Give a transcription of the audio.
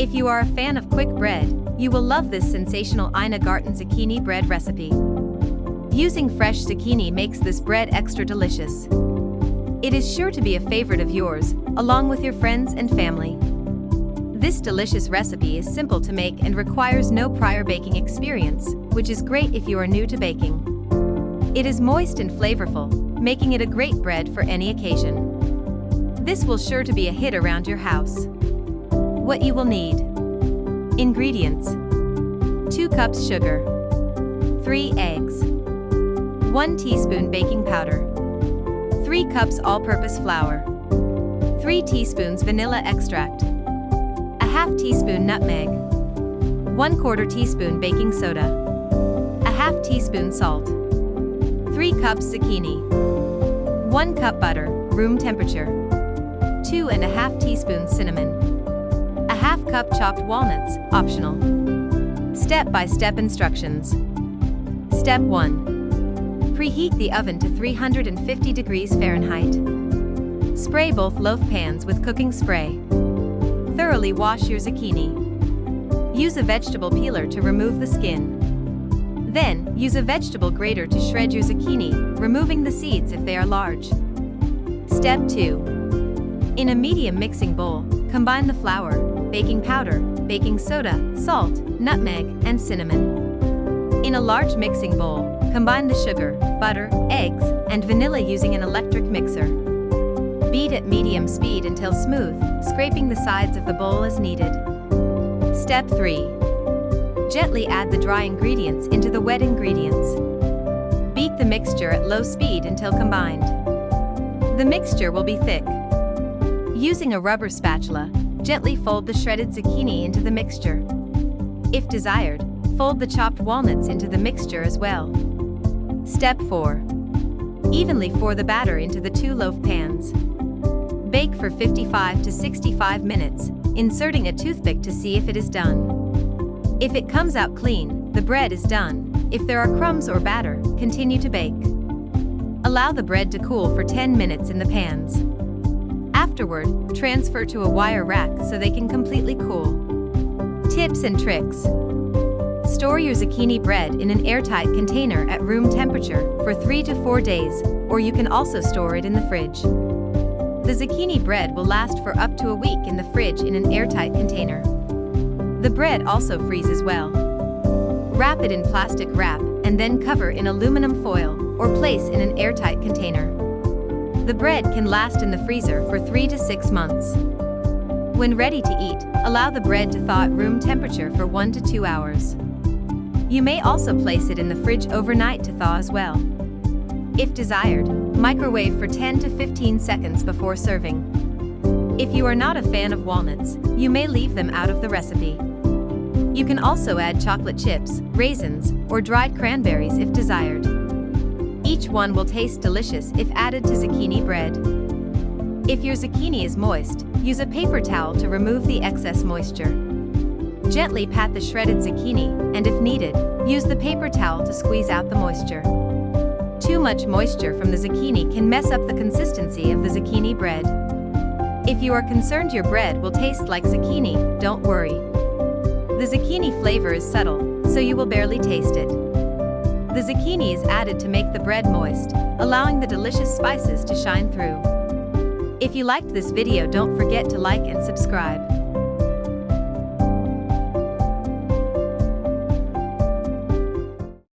If you are a fan of quick bread, you will love this sensational Ina Garten Zucchini bread recipe. Using fresh zucchini makes this bread extra delicious. It is sure to be a favorite of yours, along with your friends and family. This delicious recipe is simple to make and requires no prior baking experience, which is great if you are new to baking. It is moist and flavorful, making it a great bread for any occasion. This will sure to be a hit around your house. What you will need: ingredients: 2 cups sugar, 3 eggs, 1 teaspoon baking powder, 3 cups all-purpose flour, 3 teaspoons vanilla extract, a half teaspoon nutmeg, 1/4 teaspoon baking soda, a half teaspoon salt, 3 cups zucchini, 1 cup butter, room temperature, 2½ teaspoons cinnamon, a half cup chopped walnuts, optional. Step-by-step instructions. Step 1. Preheat the oven to 350 degrees Fahrenheit. Spray both loaf pans with cooking spray. Thoroughly wash your zucchini. Use a vegetable peeler to remove the skin. Then, use a vegetable grater to shred your zucchini, removing the seeds if they are large. Step 2. In a medium mixing bowl, combine the flour, baking powder, baking soda, salt, nutmeg, and cinnamon. In a large mixing bowl, combine the sugar, butter, eggs, and vanilla using an electric mixer. Beat at medium speed until smooth, scraping the sides of the bowl as needed. Step 3. Gently add the dry ingredients into the wet ingredients. Beat the mixture at low speed until combined. The mixture will be thick. Using a rubber spatula, gently fold the shredded zucchini into the mixture. If desired, fold the chopped walnuts into the mixture as well. Step 4. Evenly pour the batter into the 2 loaf pans. Bake for 55 to 65 minutes, inserting a toothpick to see if it is done. If it comes out clean, the bread is done. If there are crumbs or batter, continue to bake. Allow the bread to cool for 10 minutes in the pans. Afterward, transfer to a wire rack so they can completely cool. Tips and tricks. Store your zucchini bread in an airtight container at room temperature for 3 to 4 days, or you can also store it in the fridge. The zucchini bread will last for up to a week in the fridge in an airtight container. The bread also freezes well. Wrap it in plastic wrap and then cover in aluminum foil or place in an airtight container. The bread can last in the freezer for 3 to 6 months. When ready to eat, allow the bread to thaw at room temperature for 1 to 2 hours. You may also place it in the fridge overnight to thaw as well. If desired, microwave for 10 to 15 seconds before serving. If you are not a fan of walnuts, you may leave them out of the recipe. You can also add chocolate chips, raisins, or dried cranberries if desired. Each one will taste delicious if added to zucchini bread. If your zucchini is moist, use a paper towel to remove the excess moisture. Gently pat the shredded zucchini, and if needed, use the paper towel to squeeze out the moisture. Too much moisture from the zucchini can mess up the consistency of the zucchini bread. If you are concerned your bread will taste like zucchini, don't worry. The zucchini flavor is subtle, so you will barely taste it. The zucchini is added to make the bread moist, allowing the delicious spices to shine through. If you liked this video, don't forget to like and subscribe.